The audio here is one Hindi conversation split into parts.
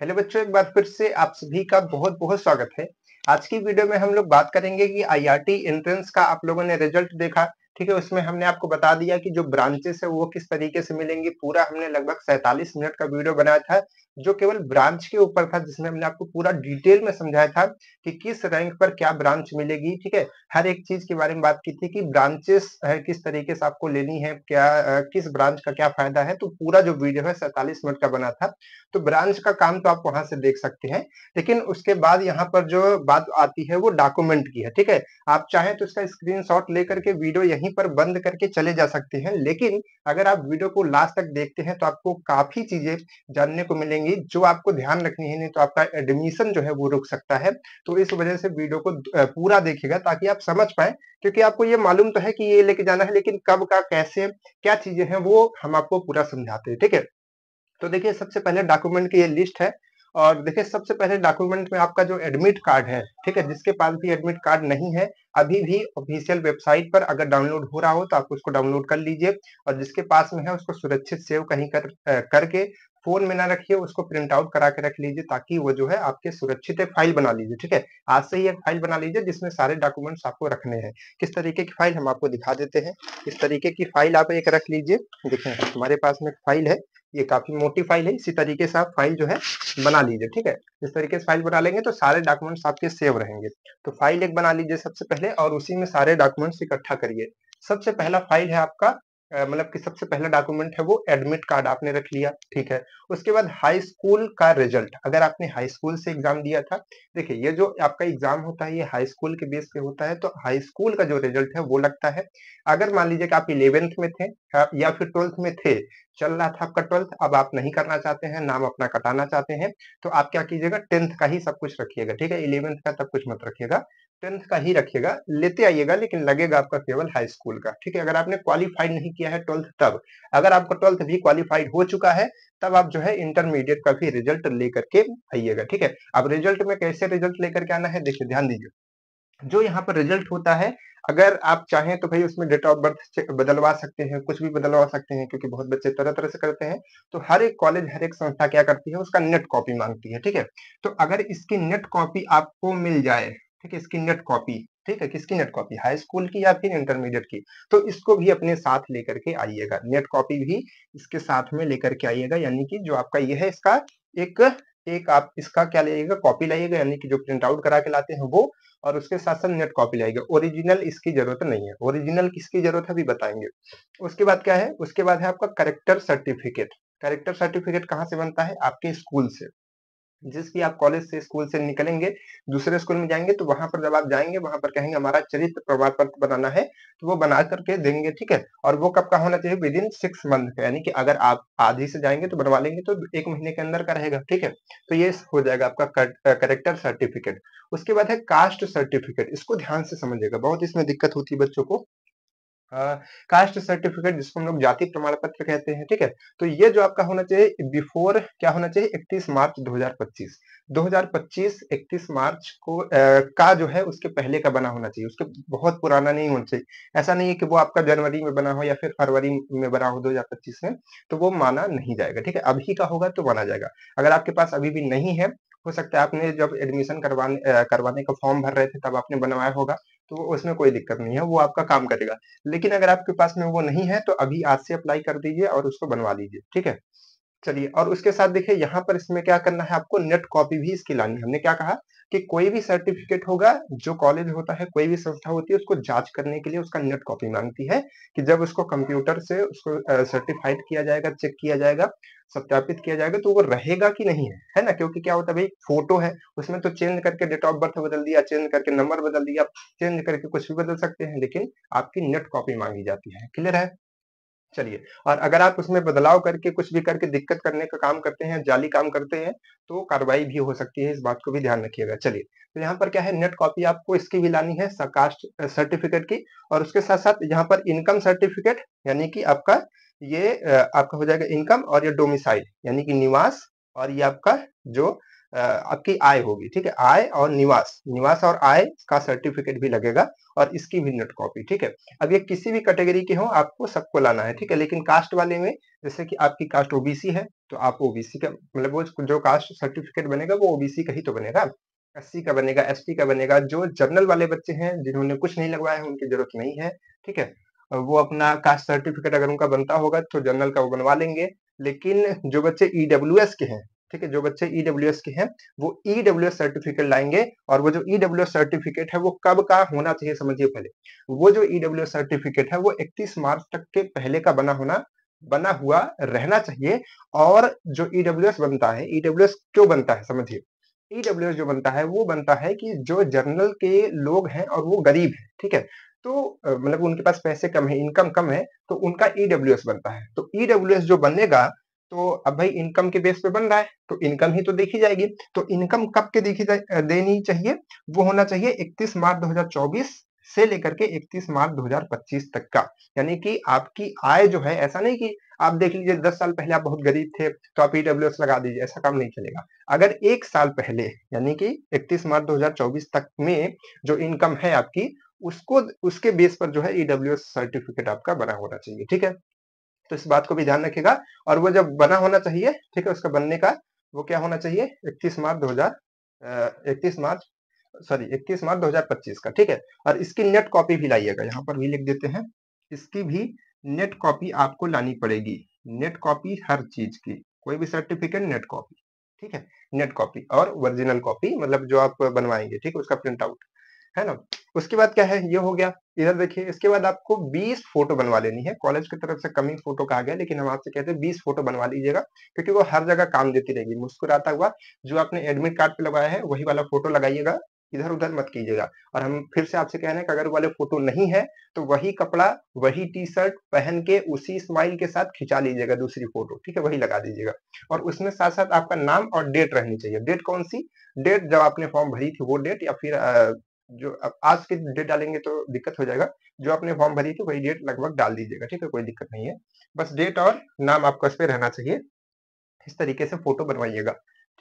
हेलो बच्चों, एक बार फिर से आप सभी का बहुत बहुत स्वागत है। आज की वीडियो में हम लोग बात करेंगे कि आईआरटी एंट्रेंस का आप लोगों ने रिजल्ट देखा। ठीक है, उसमें हमने आपको बता दिया कि जो ब्रांचेस है वो किस तरीके से मिलेंगी। पूरा हमने लगभग 47 मिनट का वीडियो बनाया था जो केवल ब्रांच के ऊपर था, जिसमें हमने आपको पूरा डिटेल में समझाया था कि किस रैंक पर क्या ब्रांच मिलेगी। ठीक है, हर एक चीज के बारे में बात की थी कि ब्रांचेस है किस तरीके से आपको लेनी है, क्या किस ब्रांच का क्या फायदा है। तो पूरा जो वीडियो है 47 मिनट का बना था। तो ब्रांच का काम तो आप वहां से देख सकते हैं, लेकिन उसके बाद यहाँ पर जो बात आती है वो डॉक्यूमेंट की है। ठीक है, आप चाहें तो इसका स्क्रीनशॉट लेकर के वीडियो यहीं पर बंद करके चले जा सकते हैं, लेकिन अगर आप वीडियो को लास्ट तक देखते हैं तो आपको काफी चीजें जानने को मिलेंगी जो आपको ध्यान रखनी है, नहीं तो आपका एडमिशन जो है वो रुक सकता है। तो इस वजह से वीडियो को पूरा देखिएगा ताकि आप समझ पाए, क्योंकि आपको ये मालूम तो है कि ये लेके जाना है, लेकिन कब का कैसे क्या चीजें हैं वो हम आपको पूरा समझाते हैं। ठीक है, तो देखिए सबसे पहले डॉक्यूमेंट की ये लिस्ट है। और देखिए सबसे पहले डॉक्यूमेंट में आपका जो एडमिट कार्ड है, ठीक है, जिसके पास भी एडमिट कार्ड नहीं है अभी भी ऑफिशियल वेबसाइट पर अगर डाउनलोड हो रहा हो तो आप उसको डाउनलोड कर लीजिए, और जिसके पास में है उसको सुरक्षित सेव कहीं करके फोन में ना रखिए, उसको प्रिंट आउट करा के रख लीजिए ताकि वो जो है आपके सुरक्षित एक फाइल बना लीजिए। ठीक है, आज से ही एक फाइल बना लीजिए जिसमें सारे डॉक्यूमेंट्स आपको रखने हैं। किस तरीके की फाइल हम आपको दिखा देते हैं। इस तरीके की फाइल आप एक रख लीजिए। देखिए हमारे पास में एक फाइल है, ये काफी मोटी फाइल है। इसी तरीके से आप फाइल जो है बना लीजिए। ठीक है, इस तरीके से फाइल बना लेंगे तो सारे डॉक्यूमेंट्स आपके सेव रहेंगे। तो फाइल एक बना लीजिए सबसे पहले, और उसी में सारे डॉक्यूमेंट्स इकट्ठा करिए। सबसे पहला फाइल है आपका मतलब कि सबसे पहला डॉक्यूमेंट है वो एडमिट कार्ड आपने रख लिया। ठीक है, उसके बाद हाई स्कूल का रिजल्ट, अगर आपने हाई स्कूल से एग्जाम दिया था। देखिए ये जो आपका एग्जाम होता है ये हाई स्कूल के बेस पे होता है, तो हाई स्कूल का जो रिजल्ट है वो लगता है। अगर मान लीजिए कि आप 11th में थे या फिर 12th में थे, चल रहा था आपका 12th, अब आप नहीं करना चाहते हैं, नाम अपना कटाना चाहते हैं, तो आप क्या कीजिएगा 10th का ही सब कुछ रखिएगा। ठीक है, 11th का सब कुछ मत रखिएगा, 10th का ही रखिएगा। लेते आइएगा लेकिन लगेगा आपका केवल हाई स्कूल का। ठीक है, अगर आपने क्वालिफाइड नहीं किया है 12th तब, अगर आपका 12th भी क्वालिफाइड हो चुका है तब आप जो है इंटरमीडिएट का भी रिजल्ट लेकर के आइएगा। ठीक है, अब रिजल्ट में कैसे रिजल्ट लेकर के आना है, देखिए ध्यान दीजिए। जो यहाँ पर रिजल्ट होता है, अगर आप चाहें तो भाई उसमें डेट ऑफ बर्थ बदलवा सकते हैं, कुछ भी बदलवा सकते हैं, क्योंकि बहुत बच्चे तरह तरह से करते हैं। तो हर एक कॉलेज हर एक संस्था क्या करती है, उसका नेट कॉपी मांगती है। ठीक है, तो अगर इसकी नेट कॉपी आपको मिल जाए, ठीक है, इसकी नेट कॉपी, ठीक है, किसकी नेट कॉपी, हाई स्कूल की या फिर इंटरमीडिएट की, तो इसको भी अपने साथ लेकर के आइएगा। नेट कॉपी भी इसके साथ में लेकर के आइएगा, यानी कि जो आपका ये है इसका एक एक आप इसका क्या लाइएगा, कॉपी लाइएगा, यानी कि जो प्रिंट आउट करा के लाते हैं वो, और उसके साथ साथ नेट कॉपी लाइएगा। ओरिजिनल इसकी जरूरत नहीं है, ओरिजिनल किसकी जरूरत है अभी बताएंगे। उसके बाद क्या है, उसके बाद है आपका करेक्टर सर्टिफिकेट। करेक्टर सर्टिफिकेट कहाँ से बनता है, आपके स्कूल से। जिस भी आप कॉलेज से स्कूल से निकलेंगे, दूसरे स्कूल में जाएंगे, तो वहां पर जब आप जाएंगे वहां पर कहेंगे हमारा चरित्र प्रमाण पत्र बनाना है, तो वो बना करके देंगे। ठीक है, और वो कब का होना चाहिए, विद इन 6 मंथ का, यानी कि अगर आप आधी से जाएंगे तो बनवा लेंगे तो 1 महीने के अंदर का रहेगा। ठीक है, तो ये हो जाएगा आपका करेक्टर सर्टिफिकेट। उसके बाद है कास्ट सर्टिफिकेट, इसको ध्यान से समझिएगा, बहुत इसमें दिक्कत होती है बच्चों को। कास्ट सर्टिफिकेट जिसको हम लोग जाति प्रमाण पत्र कहते हैं। ठीक है, तो ये जो आपका होना चाहिए बिफोर क्या होना चाहिए, 31 मार्च 2025। 2025 31 मार्च को का जो है उसके पहले का बना होना चाहिए, उसके बहुत पुराना नहीं होना चाहिए। ऐसा नहीं है कि वो आपका जनवरी में बना हो या फिर फरवरी में बना हो 2025 में, तो वो माना नहीं जाएगा। ठीक है, अभी का होगा तो माना जाएगा। अगर आपके पास अभी भी नहीं है, हो सकता है आपने जब एडमिशन करवाने का फॉर्म भर रहे थे तब आपने बनवाया होगा, तो उसमें कोई दिक्कत नहीं है, वो आपका काम करेगा। लेकिन अगर आपके पास में वो नहीं है तो अभी आज से अप्लाई कर दीजिए और उसको बनवा लीजिए। ठीक है, चलिए, और उसके साथ देखिए यहाँ पर इसमें क्या करना है, आपको नेट कॉपी भी इसकी लानी है। हमने क्या कहा कि कोई भी सर्टिफिकेट होगा, जो कॉलेज होता है, कोई भी संस्था होती है, उसको जांच करने के लिए उसका नेट कॉपी मांगती है, कि जब उसको कंप्यूटर से उसको सर्टिफाइड किया जाएगा, चेक किया जाएगा, सत्यापित किया जाएगा, तो वो रहेगा कि नहीं है ना। क्योंकि क्या होता है भाई, फोटो है, उसमें तो चेंज करके डेट ऑफ बर्थ बदल दिया, चेंज करके नंबर बदल दिया, चेंज करके कुछ भी बदल सकते हैं, लेकिन आपकी नेट कॉपी मांगी जाती है। क्लियर है, चलिए। और अगर आप उसमें बदलाव करके कुछ भी करके दिक्कत करने का काम करते हैं, जाली काम करते हैं, तो कार्रवाई भी हो सकती है, इस बात को भी ध्यान रखिएगा। चलिए, तो यहाँ पर क्या है, नेट कॉपी आपको इसकी भी लानी है, कास्ट सर्टिफिकेट की, और उसके साथ साथ यहाँ पर इनकम सर्टिफिकेट, यानी कि आपका ये आपका हो जाएगा इनकम, और ये डोमिसाइल यानी कि निवास, और ये आपका जो आपकी आय होगी, ठीक है, आय और निवास और आय का सर्टिफिकेट भी लगेगा और इसकी भी नेट कॉपी, ठीक है। अब ये किसी भी कैटेगरी के हो आपको सबको लाना है, ठीक है, लेकिन कास्ट वाले में जैसे कि आपकी कास्ट ओबीसी है तो आप ओबीसी का मतलब वो जो कास्ट सर्टिफिकेट बनेगा वो ओबीसी का ही तो बनेगा, एससी का बनेगा, एसटी का बनेगा। जो जनरल वाले बच्चे हैं जिन्होंने कुछ नहीं लगवाया है उनकी जरूरत नहीं है, ठीक है, वो अपना कास्ट सर्टिफिकेट अगर उनका बनता होगा तो जनरल का वो बनवा लेंगे। लेकिन जो बच्चे ईडब्ल्यूएस के हैं, ठीक है, जो बच्चे ईडब्ल्यूएस के हैं वो ईडब्ल्यूएस सर्टिफिकेट लाएंगे। और वो जो ईडब्ल्यूएस सर्टिफिकेट है वो कब का होना चाहिए समझिए पहले। वो जो ईडब्ल्यूएस सर्टिफिकेट है वो 31 मार्च तक के पहले का बना हुआ रहना चाहिए। और जो ईडब्ल्यूएस बनता है, ईडब्ल्यूएस क्यों बनता है समझिए। ईडब्ल्यूएस जो बनता है वो बनता है कि जो जर्नल के लोग हैं और वो गरीब है, ठीक है, तो मतलब उनके पास पैसे कम है, इनकम कम है, तो उनका ईडब्ल्यूएस बनता है। तो ईडब्ल्यूएस जो बनेगा तो अब भाई इनकम के बेस पे बन रहा है तो इनकम ही तो देखी जाएगी। तो इनकम कब के देनी चाहिए, वो होना चाहिए 31 मार्च 2024 से लेकर के 31 मार्च 2025 तक का। यानी कि आपकी आय जो है, ऐसा नहीं कि आप देख लीजिए 10 साल पहले आप बहुत गरीब थे तो आप ईडब्ल्यूएस लगा दीजिए, ऐसा काम नहीं चलेगा। अगर 1 साल पहले यानी कि 31 मार्च 2024 तक में जो इनकम है आपकी उसको उसके बेस पर जो है ईडब्ल्यूएस सर्टिफिकेट आपका बना होना चाहिए, ठीक है। तो इस बात को भी ध्यान रखिएगा। और वो जब बना होना चाहिए, ठीक है, उसका बनने का वो क्या होना चाहिए 31 मार्च 2025 का, ठीक है। और इसकी नेट कॉपी भी लाइएगा, यहाँ पर भी लिख देते हैं, इसकी भी नेट कॉपी आपको लानी पड़ेगी। नेट कॉपी हर चीज की, कोई भी सर्टिफिकेट नेट कॉपी, ठीक है, नेट कॉपी और ओरिजिनल कॉपी मतलब जो आप बनवाएंगे, ठीक है, उसका प्रिंट आउट, है ना। उसके बाद क्या है, ये हो गया। इधर देखिए, इसके बाद आपको 20 फोटो बनवा लेनी है। कॉलेज की तरफ से कमी फोटो कहा गया, लेकिन हम आपसे कहते हैं 20 फोटो बनवा लीजिएगा, क्योंकि वो हर जगह काम देती रहेगी। मुस्कुराता हुआ जो आपने एडमिट कार्ड पे लगाया है वही वाला फोटो लगाइएगा, इधर उधर मत कीजिएगा। और हम फिर से आपसे कह रहे हैं कि अगर वाले फोटो नहीं है तो वही कपड़ा, वही टी शर्ट पहन के उसी स्माइल के साथ खिंचा लीजिएगा दूसरी फोटो, ठीक है, वही लगा दीजिएगा। और उसमें साथ साथ आपका नाम और डेट रहनी चाहिए। डेट कौन सी, डेट जब आपने फॉर्म भरी थी वो डेट, या फिर जो अब आज की डेट डालेंगे तो दिक्कत हो जाएगा। जो आपने फॉर्म भरी थी वही डेट लगभग डाल दीजिएगा, ठीक है, कोई दिक्कत नहीं है। बस डेट और नाम आपका इस पे रहना चाहिए। इस तरीके से फोटो बनवाइएगा,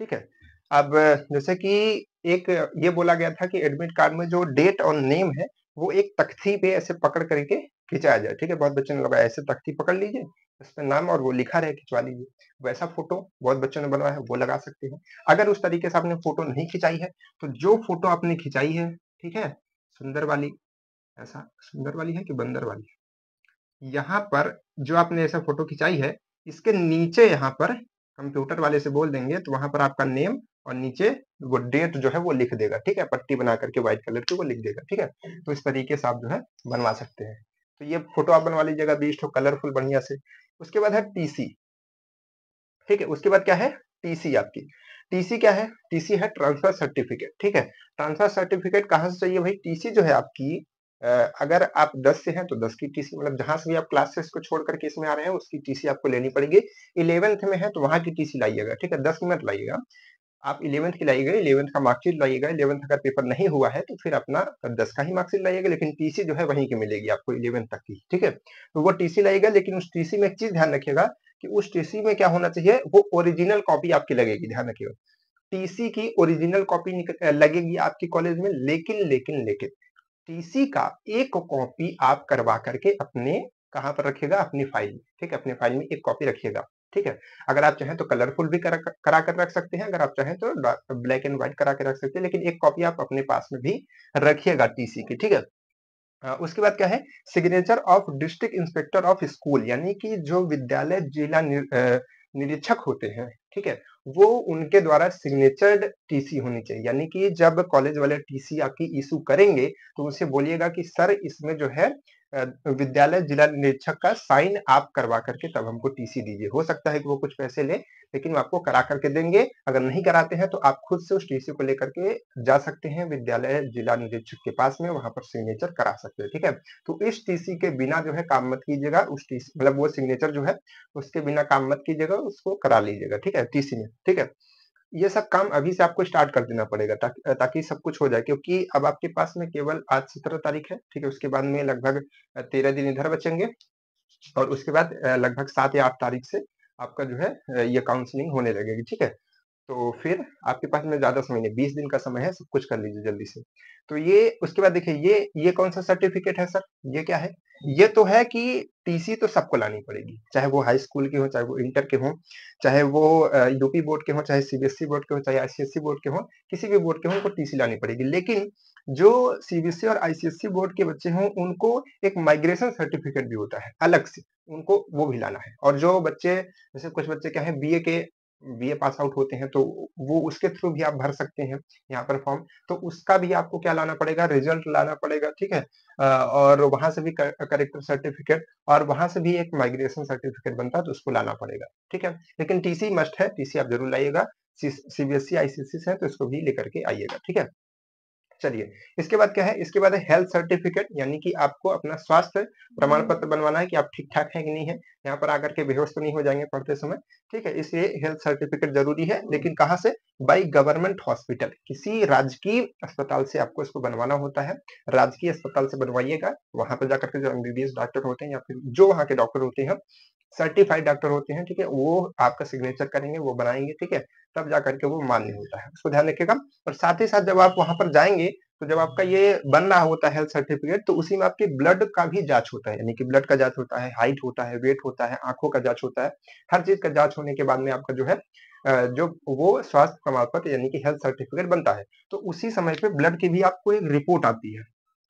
ठीक है। अब जैसे कि एक ये बोला गया था कि एडमिट कार्ड में जो डेट और नेम है वो एक तख्ती पे ऐसे पकड़ करके खिंचाया जाए, ठीक है। बहुत बच्चों ने लगाया, ऐसे तख्ती पकड़ लीजिए, उस पे नाम और वो लिखा रहे, खिंचवा लीजिए। वैसा फोटो बहुत बच्चों ने बनवाया है, वो लगा सकते हैं। अगर उस तरीके से आपने फोटो नहीं खिंचाई है तो जो फोटो आपने खिंचाई है, ठीक है, सुंदर वाली, ऐसा सुंदर वाली है कि बंदर वाली, यहाँ पर जो आपने ऐसा फोटो खिंचाई है इसके नीचे यहाँ पर कंप्यूटर वाले से बोल देंगे तो वहां पर आपका नेम और नीचे वो डेट जो है वो लिख देगा, ठीक है, पट्टी बना करके व्हाइट कलर की वो लिख देगा, ठीक है। तो इस तरीके से आप जो है बनवा सकते हैं। तो ये फोटो आप बनवा लीजिएगा 20 ठो कलरफुल बढ़िया से। उसके बाद है टीसी, ठीक है। उसके बाद क्या है, टीसी आपकी, टीसी क्या है, टीसी है ट्रांसफर सर्टिफिकेट, ठीक है। ट्रांसफर सर्टिफिकेट कहाँ से चाहिए भाई, टीसी जो है आपकी अगर आप 10 से हैं तो 10 की टीसी, मतलब जहां से भी आप क्लासेस को छोड़ करके इसमें आ रहे हैं उसकी टीसी आपको लेनी पड़ेगी। 11th में है तो वहां की टीसी लाइएगा, ठीक है, 10 मिनट लाइएगा। आप 11th की लाइएगा, 11th का मार्कशीट लाइएगा। 11th अगर पेपर नहीं हुआ है तो फिर अपना 10 का ही मार्कशीट लाइएगा, लेकिन टीसी जो है वहीं की मिलेगी आपको 11th तक की, ठीक है। तो वो टीसी लाइएगा, लेकिन उस टीसी में एक चीज ध्यान रखिएगा कि उस टीसी में क्या होना चाहिए, वो ओरिजिनल कॉपी आपकी लगेगी, ध्यान रखिएगा। टीसी की ओरिजिनल कॉपी लगेगी आपकी कॉलेज में, लेकिन टीसी का एक कॉपी आप करवा करके अपने कहाँ पर रखिएगा, अपनी फाइल में, ठीक है, अपने फाइल में एक कॉपी रखिएगा, ठीक है। अगर आप चाहें तो कलरफुल भी करा कर रख सकते हैं, अगर आप चाहें तो ब्लैक एंड व्हाइट करा के रख सकते हैं, लेकिन एक कॉपी आप अपने पास में भी रखिएगा टीसी की, ठीक है। उसके बाद क्या है, signature of district inspector of school, यानी कि जो विद्यालय जिला निरीक्षक होते हैं, ठीक है, वो उनके द्वारा सिग्नेचर्ड टीसी होनी चाहिए। यानी कि जब कॉलेज वाले टीसी आपकी इशू करेंगे तो उनसे बोलिएगा कि सर इसमें जो है विद्यालय जिला निरीक्षक का साइन आप करवा करके तब हमको टीसी दीजिए। हो सकता है कि वो कुछ पैसे ले, लेकिन वो आपको करा करके देंगे। अगर नहीं कराते हैं तो आप खुद से उस टीसी को लेकर के जा सकते हैं विद्यालय जिला निरीक्षक के पास में, वहां पर सिग्नेचर करा सकते हैं, ठीक है। तो इस टीसी के बिना जो है काम मत कीजिएगा, उस टीसी मतलब वो सिग्नेचर जो है उसके बिना काम मत कीजिएगा, उसको करा लीजिएगा, ठीक है, टीसी में, ठीक है। ये सब काम अभी से आपको स्टार्ट कर देना पड़ेगा ताकि सब कुछ हो जाए, क्योंकि अब आपके पास में केवल आज 17 तारीख है, ठीक है। उसके बाद में लगभग 13 दिन इधर बचेंगे और उसके बाद लगभग 7 या 8 तारीख से आपका जो है ये काउंसलिंग होने लगेगी, ठीक है। तो फिर आपके पास में ज़्यादा समय नहीं, 20 दिन का समय है, सब कुछ कर लीजिए जल्दी से। तो ये उसके बाद देखिए ये कौन-सा सर्टिफ़िकेट है सर? ये क्या है? ये तो है कि टीसी तो सबको लानी पड़ेगी, चाहे वो हाई स्कूल के हों, चाहे वो इंटर के हों, चाहे वो यूपी बोर्ड के हों, चाहे सीबीएसई बोर्ड के हों, चाहे आईसीएसई बोर्ड के हों, किसी भी बोर्ड के हों, उनको टीसी लानी पड़ेगी। लेकिन जो सीबीएसई और आईसीएसई बोर्ड के बच्चे हों, उनको एक माइग्रेशन सर्टिफ़िकेट भी होता है, अलग से, उनको वो भी लाना है। और जो बच्चे जैसे कुछ बच्चे क्या है बीए पास आउट होते हैं, तो वो उसके थ्रू भी आप भर सकते हैं यहाँ पर फॉर्म। तो उसका भी आपको क्या लाना पड़ेगा, रिजल्ट लाना पड़ेगा, ठीक है। और वहां से भी करेक्टर सर्टिफिकेट, और वहां से भी एक माइग्रेशन सर्टिफिकेट बनता है, तो उसको लाना पड़ेगा, ठीक है। लेकिन टीसी मस्ट है, टीसी आप जरूर लाइएगा। सीबीएसई आईसीएसई से, तो इसको भी लेकर के आइएगा, ठीक है। चलिए, इसके बाद क्या है, इसके बाद है हेल्थ सर्टिफिकेट, यानी कि आपको अपना स्वास्थ्य प्रमाण पत्र बनवाना है कि आप ठीक-ठाक हैं कि नहीं है। यहाँ पर आकर के बेहोश तो नहीं हो जाएंगे पढ़ते समय, ठीक है। इसलिए हेल्थ सर्टिफिकेट जरूरी है, लेकिन कहाँ से? बाई गवर्नमेंट हॉस्पिटल, किसी राजकीय अस्पताल से आपको इसको बनवाना होता है। राजकीय अस्पताल से बनवाइएगा, वहां पर जाकर के जो एमबीबीएस डॉक्टर होते हैं या फिर जो वहाँ के डॉक्टर होते हैं, सर्टिफाइड डॉक्टर होते हैं, ठीक है, वो आपका सिग्नेचर करेंगे, वो बनाएंगे, ठीक है, तब जाकर के वो मान्य होता है, उसको ध्यान रखिएगा। और साथ ही साथ जब आप वहां पर जाएंगे, तो जब आपका ये बन रहा होता है हेल्थ सर्टिफिकेट, तो उसी में आपके ब्लड का भी जांच होता है, यानी कि ब्लड का जांच होता है, हाइट होता है, वेट होता है, आंखों का जांच होता है। हर चीज का जांच होने के बाद में आपका जो है जो वो स्वास्थ्य प्रमाण पत्र यानी कि हेल्थ सर्टिफिकेट बनता है। तो उसी समय पे ब्लड की भी आपको एक रिपोर्ट आती है,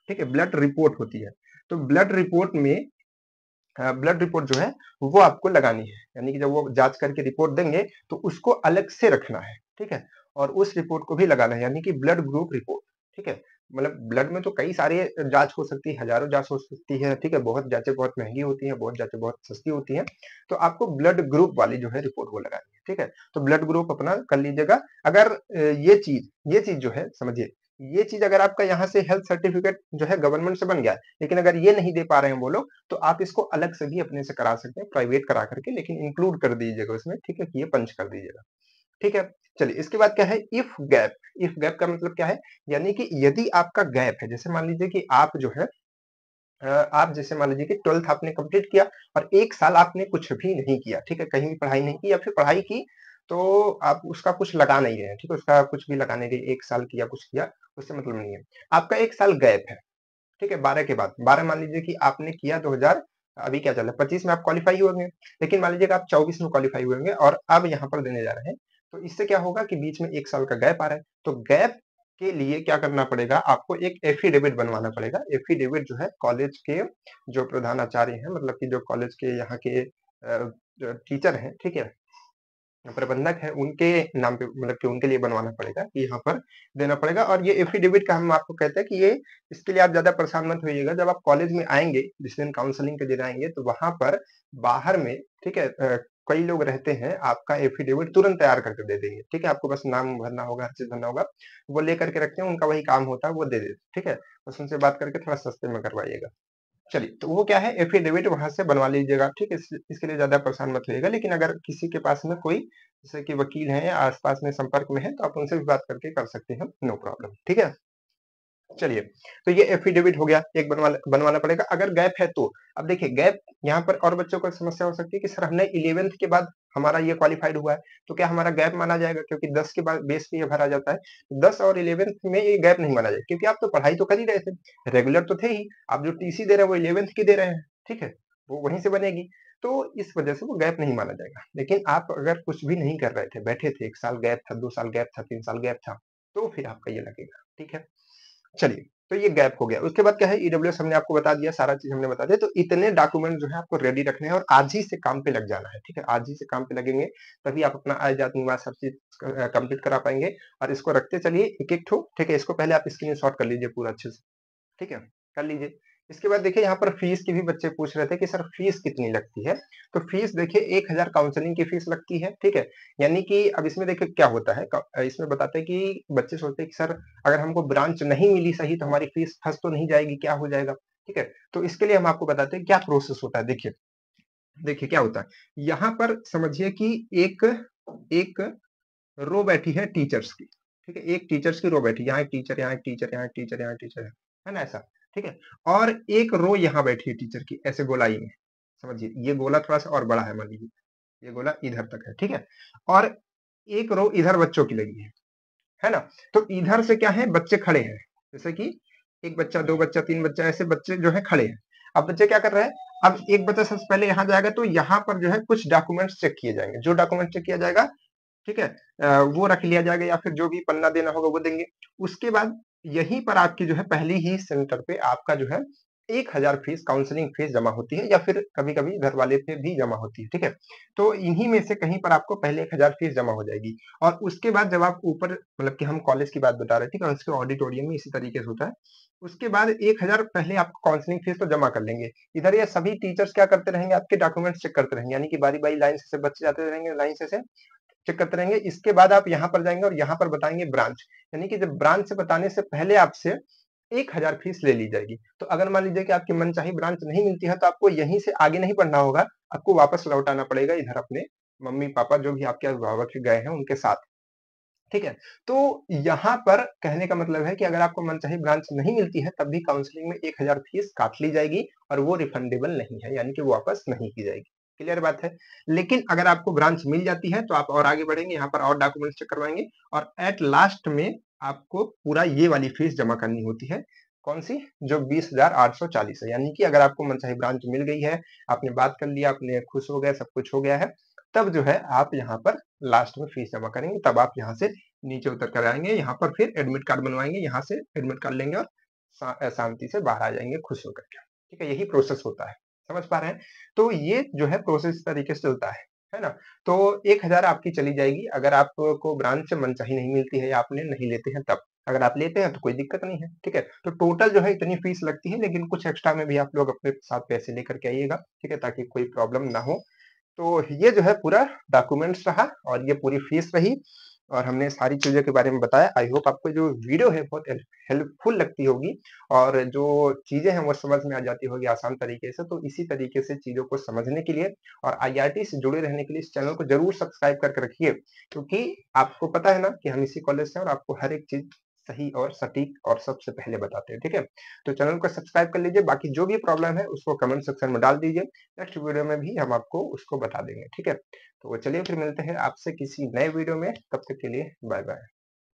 ठीक है, ब्लड रिपोर्ट होती है। तो ब्लड रिपोर्ट जो है वो आपको लगानी है, यानी कि जब वो जांच करके रिपोर्ट देंगे, तो उसको अलग से रखना है, ठीक है। और उस रिपोर्ट को भी लगाना है, यानी कि ब्लड ग्रुप रिपोर्ट, ठीक है। मतलब ब्लड में तो कई सारे जांच हो सकती है, हजारों जांच हो सकती है, ठीक है। बहुत जांचें बहुत महंगी होती हैं, बहुत जांचें बहुत सस्ती होती हैं। तो आपको ब्लड ग्रुप वाली जो है रिपोर्ट वो लगानी है, ठीक है। तो ब्लड ग्रुप अपना कर लीजिएगा। अगर ये चीज जो है, समझिए, ये चीज अगर आपका यहाँ से हेल्थ सर्टिफिकेट जो है गवर्नमेंट से बन गया, लेकिन अगर ये नहीं दे पा रहे हैं वो लोग, तो आप इसको अलग से भी अपने से करा सकते हैं, प्राइवेट करा करके, लेकिन इंक्लूड कर दीजिएगा उसमें, ठीक है, कि ये पंच कर दीजिएगा, ठीक है। चलिए, इसके बाद क्या है, इफ गैप का मतलब क्या है, यानी कि यदि आपका गैप है, जैसे मान लीजिए कि आप जो है आप जैसे मान लीजिए कि 12th आपने कंप्लीट किया और 1 साल आपने कुछ भी नहीं किया, ठीक है, कहीं भी पढ़ाई नहीं की, या फिर पढ़ाई की तो आप उसका कुछ लगा नहीं रहे हैं, ठीक है, उसका कुछ भी लगा नहीं रहे, 1 साल किया, कुछ किया, उससे मतलब नहीं है। आपका 1 साल गैप है, ठीक है, 12 के बाद 12 मान लीजिए कि आपने किया 2000, अभी क्या चल रहा है, 25 में आप क्वालिफाई हुए होंगे, लेकिन मान लीजिए कि आप 24 में क्वालिफाई हुए होंगे और अब यहाँ पर देने जा रहे हैं। तो इससे क्या होगा कि बीच में 1 साल का गैप आ रहा है, तो गैप के लिए क्या करना पड़ेगा, आपको एक एफिडेविट बनवाना पड़ेगा। एफिडेविट जो है कॉलेज के जो प्रधानाचार्य हैं, मतलब कि जो कॉलेज के यहाँ के जो टीचर हैं, ठीक है, प्रबंधक है, उनके नाम पे, मतलब कि उनके लिए बनवाना पड़ेगा, कि यहाँ पर देना पड़ेगा। और ये एफिडेविट का हम आपको कहते हैं कि ये, इसके लिए आप ज्यादा परेशान मत होइएगा। जब आप कॉलेज में आएंगे, जिस दिन काउंसलिंग के दिन आएंगे, तो वहां पर बाहर में, ठीक है, कई लोग रहते हैं, आपका एफिडेविट तुरंत तैयार करके दे देंगे, ठीक है। आपको बस नाम भरना होगा, हर चीज भरना होगा, वो लेकर के रखते हैं, उनका वही काम होता है, वो दे देते, ठीक है। बस उनसे बात करके थोड़ा सस्ते में करवाइएगा। चलिए, तो वो क्या है, एफिडेविट वहां से बनवा लीजिएगा, ठीक है। इसके लिए ज्यादा परेशान मत होइएगा। लेकिन अगर किसी के पास में कोई, जैसे कि वकील है, आसपास में संपर्क में है, तो आप उनसे भी बात करके कर सकते हैं, नो प्रॉब्लम, ठीक है। चलिए, तो ये एफिडेविट हो गया, एक बनवाना पड़ेगा अगर गैप है तो। अब देखिए, गैप यहाँ पर और बच्चों को समस्या हो सकती है कि सर हमने 11th के बाद हमारा ये क्वालिफाइड हुआ है, तो क्या हमारा गैप माना जाएगा, क्योंकि 10 के बाद बेस पे ये भरा जाता है। 10 और 11th में ये गैप नहीं माना जाएगा, क्योंकि आप तो पढ़ाई तो कर ही रहे थे, रेगुलर तो थे ही। आप जो टीसी दे रहे हैं वो 11th की दे रहे हैं, ठीक है, वो वहीं से बनेगी। तो इस वजह से वो गैप नहीं माना जाएगा। लेकिन आप अगर कुछ भी नहीं कर रहे थे, बैठे थे, 1 साल गैप था, 2 साल गैप था, 3 साल गैप था, तो फिर आपका ये लगेगा, ठीक है। चलिए, तो ये गैप हो गया। उसके बाद क्या है, ईडब्ल्यूएस हमने आपको बता दिया, सारा चीज हमने बता दिया। तो इतने डॉक्यूमेंट जो है आपको रेडी रखने हैं और आज ही से काम पे लग जाना है, ठीक है। आज ही से काम पे लगेंगे, तभी आप अपना आय जाति निवास हर चीज कंप्लीट करा पाएंगे। और इसको रखते चलिए एक एक ठो, ठीक है। इसको पहले आप स्क्रीनशॉट कर लीजिए पूरा अच्छे से, ठीक है, कर लीजिए। इसके बाद देखिए, यहाँ पर फीस की भी बच्चे पूछ रहे थे कि सर फीस कितनी लगती है। तो फीस देखिए 1000 काउंसलिंग की फीस लगती है, ठीक है। यानी कि अब इसमें देखिए क्या होता है, इसमें बताते हैं कि बच्चे सोचते हैं कि सर अगर हमको ब्रांच नहीं मिली सही, तो हमारी फीस फंस तो नहीं जाएगी, क्या हो जाएगा, ठीक है। तो इसके लिए हम आपको बताते हैं क्या प्रोसेस होता है। देखिए देखिए क्या होता है, यहाँ पर समझिए कि एक एक रो बैठी है टीचर्स की, ठीक है, एक टीचर्स की रो बैठी, यहाँ एक टीचर, यहाँ एक टीचर, यहाँ एक टीचर, यहाँ एक टीचर है ना, ऐसा, ठीक है। और एक रो यहाँ बैठी है टीचर की, ऐसे गोलाई में, समझिए ये गोला थोड़ा सा और बड़ा है, मान लीजिए ये गोला इधर तक है, ठीक है। और एक रो इधर बच्चों की लगी है ना? तो इधर से क्या है, बच्चे खड़े हैं, जैसे कि एक बच्चा, दो बच्चा, तीन बच्चा, ऐसे बच्चे जो है खड़े हैं। अब बच्चे क्या कर रहे हैं, अब एक बच्चा सबसे पहले यहाँ जाएगा, तो यहाँ पर जो है कुछ डॉक्यूमेंट्स चेक किए जाएंगे। जो डॉक्यूमेंट चेक किया जाएगा, ठीक है, वो रख लिया जाएगा, या फिर जो भी पन्ना देना होगा वो देंगे। उसके बाद यहीं पर आपकी जो है पहली ही सेंटर पे आपका जो है 1000 फीस, काउंसलिंग फीस जमा होती है, या फिर कभी-कभी घर वाले पे भी जमा होती है, ठीक है? तो इन्हीं में से कहीं पर आपको पहले 1000 फीस जमा हो जाएगी, और उसके बाद जब आप ऊपर, मतलब कि हम कॉलेज की बात बता रहे थे, ठीक है? उसके ऑडिटोरियम में इसी तरीके से होता है। उसके बाद 1000 पहले आपको काउंसलिंग फीस तो जमा कर लेंगे। इधर ये सभी टीचर्स क्या करते रहेंगे, आपके डॉक्यूमेंट्स चेक करते रहेंगे, यानी कि बारी-बारी लाइन से बच्चे जाते रहेंगे, लाइन से चेक करते रहेंगे। इसके बाद आप यहाँ पर जाएंगे और यहाँ पर बताएंगे ब्रांच, यानी कि जब ब्रांच से बताने से पहले आपसे 1000 फीस ले ली जाएगी। तो अगर मान लीजिए कि आपकी मनचाही ब्रांच नहीं मिलती है, तो आपको यहीं से आगे नहीं पढ़ना होगा, आपको वापस लौट आना पड़ेगा इधर अपने मम्मी पापा, जो भी आपके अभिभावक गए हैं उनके साथ, ठीक है? तो यहाँ पर कहने का मतलब है कि अगर आपको मनचाही ब्रांच नहीं मिलती है, तब भी काउंसलिंग में 1000 फीस काट ली जाएगी, और वो रिफंडेबल नहीं है, यानी कि वो वापस नहीं की जाएगी। क्लियर बात है? लेकिन अगर आपको ब्रांच मिल जाती है, तो आप और आगे बढ़ेंगे, यहाँ पर और डॉक्यूमेंट्स चेक करवाएंगे, और एट लास्ट में आपको पूरा ये वाली फीस जमा करनी होती है। कौन सी? जो 20,840 है। यानी कि अगर आपको मनचाही ब्रांच मिल गई है, आपने बात कर लिया, आपने खुश हो गए, सब कुछ हो गया है, तब जो है आप यहाँ पर लास्ट में फीस जमा करेंगे, तब आप यहाँ से नीचे उतर कर आएंगे, यहाँ पर फिर एडमिट कार्ड बनवाएंगे, यहाँ से एडमिट कार्ड लेंगे, और शांति से बाहर आ जाएंगे खुश होकर के। ठीक है, यही प्रोसेस होता है। समझ पा रहे हैं? तो ये जो है प्रोसेस इस तरीके से चलता है ना? तो 1000 आपकी चली जाएगी अगर आपको ब्रांच मनचाही नहीं मिलती है, या आपने नहीं लेते हैं तब। अगर आप लेते हैं तो कोई दिक्कत नहीं है, ठीक है? तो टोटल जो है इतनी फीस लगती है, लेकिन कुछ एक्स्ट्रा में भी आप लोग अपने साथ पैसे लेकर के आइएगा, ठीक है? ताकि कोई प्रॉब्लम ना हो। तो ये जो है पूरा डॉक्यूमेंट्स रहा, और ये पूरी फीस रही, और हमने सारी चीज़ों के बारे में बताया। आई होप आपको जो वीडियो है बहुत हेल्पफुल लगती होगी, और जो चीज़ें हैं वो समझ में आ जाती होगी आसान तरीके से। तो इसी तरीके से चीज़ों को समझने के लिए और आईआरटी से जुड़े रहने के लिए इस चैनल को ज़रूर सब्सक्राइब करके रखिए, क्योंकि आपको पता है ना कि हम इसी कॉलेज से हैं, और आपको हर एक चीज़ सही और सटीक और सबसे पहले बताते हैं, ठीक है? तो चैनल को सब्सक्राइब कर लीजिए, बाकी जो भी प्रॉब्लम है उसको कमेंट सेक्शन में डाल दीजिए। नेक्स्ट वीडियो में भी हम आपको उसको बता देंगे, ठीक है? तो चलिए फिर मिलते हैं आपसे किसी नए वीडियो में, तब तक के लिए बाय बाय।